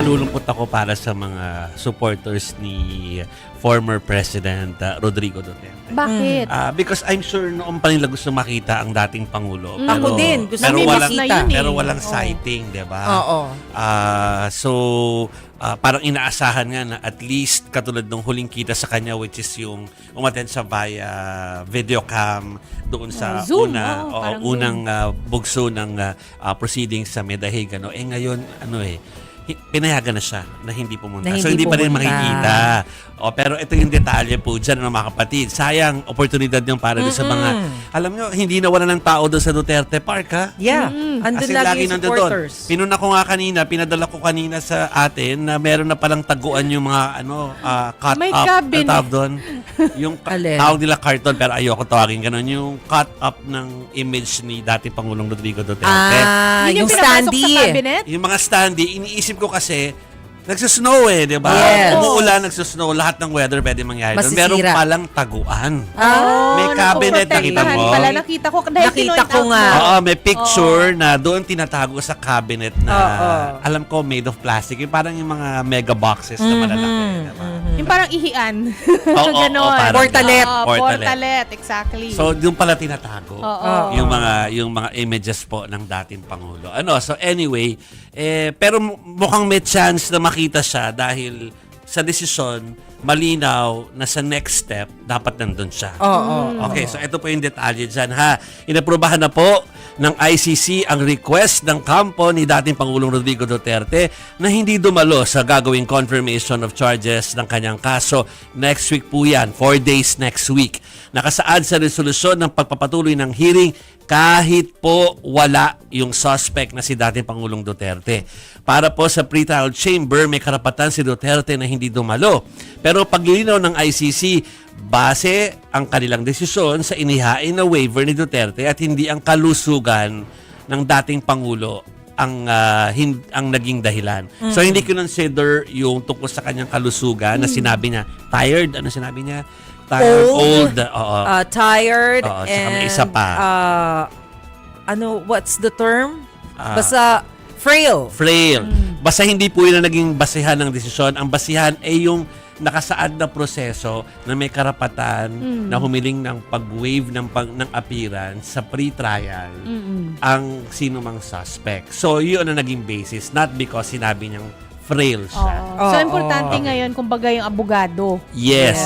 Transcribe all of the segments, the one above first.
nalulungkot ako para sa mga supporters ni former President Rodrigo Duterte. Bakit? Because I'm sure noong pa nila gusto makita ang dating Pangulo. Ako din, gusto pero namimiss walang, na yun eh. pero walang sighting, di ba? Oo. So, parang inaasahan nga na at least katulad ng huling kita sa kanya, which is yung umattend sa via videocam doon sa Zoom, parang unang bugso ng proceedings sa Medahig. Ngayon, pinayagan na siya na hindi pumunta. Na So, hindi hindi pa rin pumunta. makikita. Pero ito yung detalye po dyan, mga kapatid. Sayang, oportunidad yung para doon sa mga, alam nyo, hindi nawala ng tao doon sa Duterte Park, ha? Yeah. Andun lagi yung nandun supporters. doon. Pinuna ko nga kanina, pinadala ko kanina sa atin na meron na palang taguan yung mga cut May up. cabinet. Tawag doon. Yung Alin? tawag nila carton, pero ayoko tawagin ganun. Yung cut up ng image ni dating Pangulong Rodrigo Duterte. Yun Yung pinapasok standee. sa cabinet? Yung mga standee, iniisip ko kasi, nagsusnow di ba? Yes. Umuulan, nagsusnow, lahat ng weather pwede mangyari doon. Masisira. Meron palang taguan. Ah, May cabinet, nakita mo? Pala, nakita ko. Dahil Nakita kinoint ko out nga. mo. Oo, may picture na doon tinatago sa cabinet na alam ko made of plastic. Yung parang yung mga mega boxes na malalaki. Diba? Yung parang ihian. Oo, Ganon. parang Portalet. Oo, Portalet. portalet, exactly. So, doon pala tinatago Oo. yung mga images po ng dating Pangulo. So anyway, pero mukhang may chance na makita siya dahil sa desisyon, malinaw na sa next step, dapat nandun siya. Okay, so ito po yung detalye dyan, ha. Inaprubahan na po ng ICC ang request ng kampo ni dating Pangulong Rodrigo Duterte na hindi dumalo sa gagawing confirmation of charges ng kanyang kaso. Next week po yan, 4 days next week. Nakasaad sa resolusyon ng pagpapatuloy ng hearing kahit po wala yung suspect na si dating Pangulong Duterte. Para po sa pre-trial chamber, may karapatan si Duterte na hindi dumalo. Pero paglilinaw ng ICC, base ang kanilang desisyon sa inihain na waiver ni Duterte at hindi ang kalusugan ng dating Pangulo ang naging dahilan. So hindi consider yung tungkol sa kanyang kalusugan na sinabi niya, tired, ano sinabi niya? Tired, old. Tired, Oo, saka and may isa pa. what's the term? Basta frail. Frail. Basta hindi po yun ang naging basihan ng desisyon. Ang basihan ay yung nakasaad na proseso na may karapatan na humiling ng pag-waive ng appearance sa pre-trial ang sino mang suspect. So, yun ang naging basis. Not because sinabi niyang frail siya. So, importante ngayon, kumbaga yung abogado. Yes.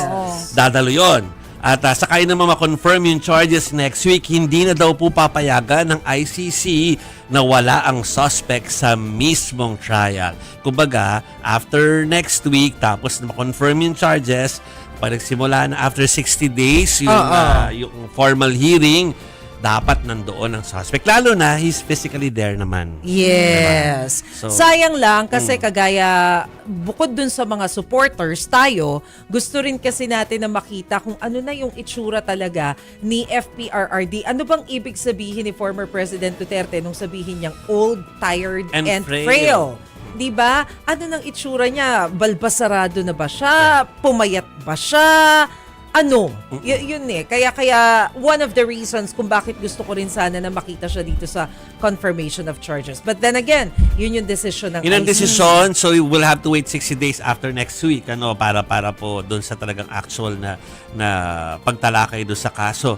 Dadalo yun. At sakay naman ma-confirm yung charges next week, hindi na daw po papayagan ng ICC na wala ang suspect sa mismong trial. Kumbaga, after next week, tapos na ma-confirm yung charges, pag nagsimula na after 60 days, yung formal hearing, dapat nandoon ang suspect. Lalo na, he's physically there naman. Yes. Diba? So, sayang lang kasi kagaya, bukod dun sa mga supporters, tayo, gusto rin kasi natin na makita kung ano na yung itsura talaga ni FPRRD. Ano bang ibig sabihin ni former President Duterte nung sabihin niyang old, tired, and frail? Diba? Ano nang itsura niya? Balbasarado na ba siya? Pumayat ba siya? Ano? Yun eh. Kaya one of the reasons kung bakit gusto ko rin sana na makita siya dito sa confirmation of charges. But then again, yun yung decision ng yun ang ICC. desisyon, so we'll have to wait 60 days after next week para po doon sa talagang actual na pagtalakay doon sa kaso.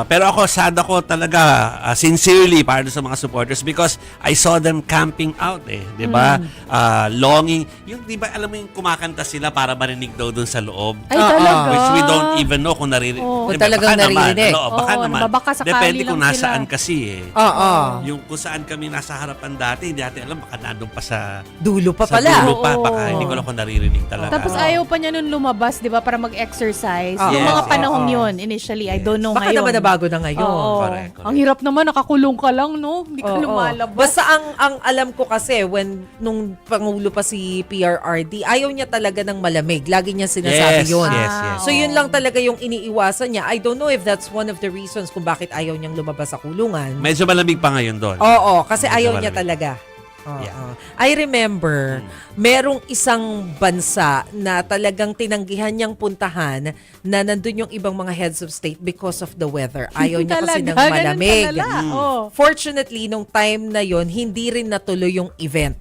Pero ako, sad ako talaga sincerely para doon sa mga supporters because I saw them camping out di ba? Longing. Yung di ba alam mo yung kumakanta sila para marinig daw doon sa loob? Ay, talaga? Which we don't even know kung naririnig. Kung talagang naririnig. Baka naman. Baka sakali Depende lang kung nasaan sila. kasi Yung kung saan kami nasa harapan dati, hindi natin alam, baka nandun pa sa Dulo pa sa pala. dulo pa. Oo. Baka hindi ko lang kung naririnig talaga. Tapos ayaw pa niya nun lumabas, di ba, para mag-exercise. Yung Yes, mga panahong oo. yun, initially, I don't know Baka ngayon. naman nabago na ngayon. Oo. Correct. Ang hirap naman, nakakulong ka lang, no? Hindi ka Oo. lumalabas. Basta ang alam ko kasi nung Pangulo pa si PRRD, ayaw niya talaga ng malamig. Lagi niya sinasabi yun. Yes. So yun lang talaga yung iniiwasan niya. I don't know if that's one of the reasons kung bakit ayaw niyang lumabas sa kulungan. Medyo malamig pa ngayon doon. Oo, kasi Medyo ayaw niya malamig. talaga. Yeah. I remember, merong isang bansa na talagang tinanggihan niyang puntahan na nandun yung ibang mga heads of state because of the weather. Ayaw niya kasi ng Talaga, malamig. ganun pala. Oh. Fortunately, nung time na yon hindi rin natuloy yung event.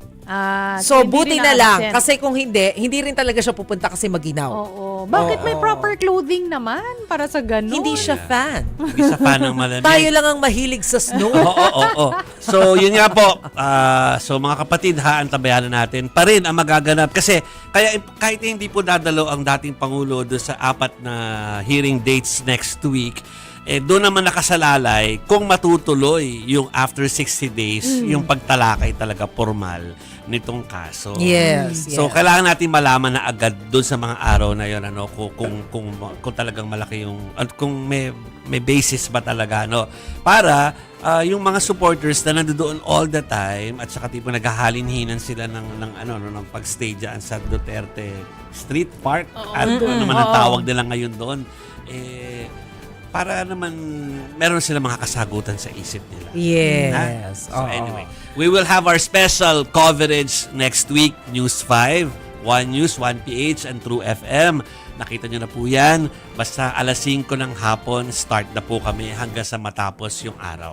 So, hindi buti rin na lang. na-absent. Kasi kung hindi rin talaga siya pupunta kasi maginaw. Oo. Bakit may Oo. proper clothing naman para sa ganun? Hindi siya fan. Hindi sa fan ng malamig. Tayo lang ang mahilig sa snow. Oo. So, yun nga po. So, mga kapatid, antabayanan natin pa rin ang magaganap. Kasi, kahit hindi po dadalo ang dating Pangulo doon sa 4 na hearing dates next week, doon naman nakasalalay kung matutuloy yung after 60 days, yung pagtalakay talaga formal nitong kaso. Yes. So, kailangan natin malaman na agad doon sa mga araw na yun, kung talagang malaki yung, kung may basis ba talaga, para yung mga supporters na nandoon all the time at saka tipo naghahalin-hinan sila ng pag-stay dyan sa Duterte Street Park at ano man ang tawag nila ngayon doon, para naman meron sila mga kasagutan sa isip nila. Yes. So anyway, we will have our special coverage next week, News 5, 1 News, 1 PH, and True FM. Nakita nyo na po yan. Basta alas 5 ng hapon, start na po kami hanggang sa matapos yung araw.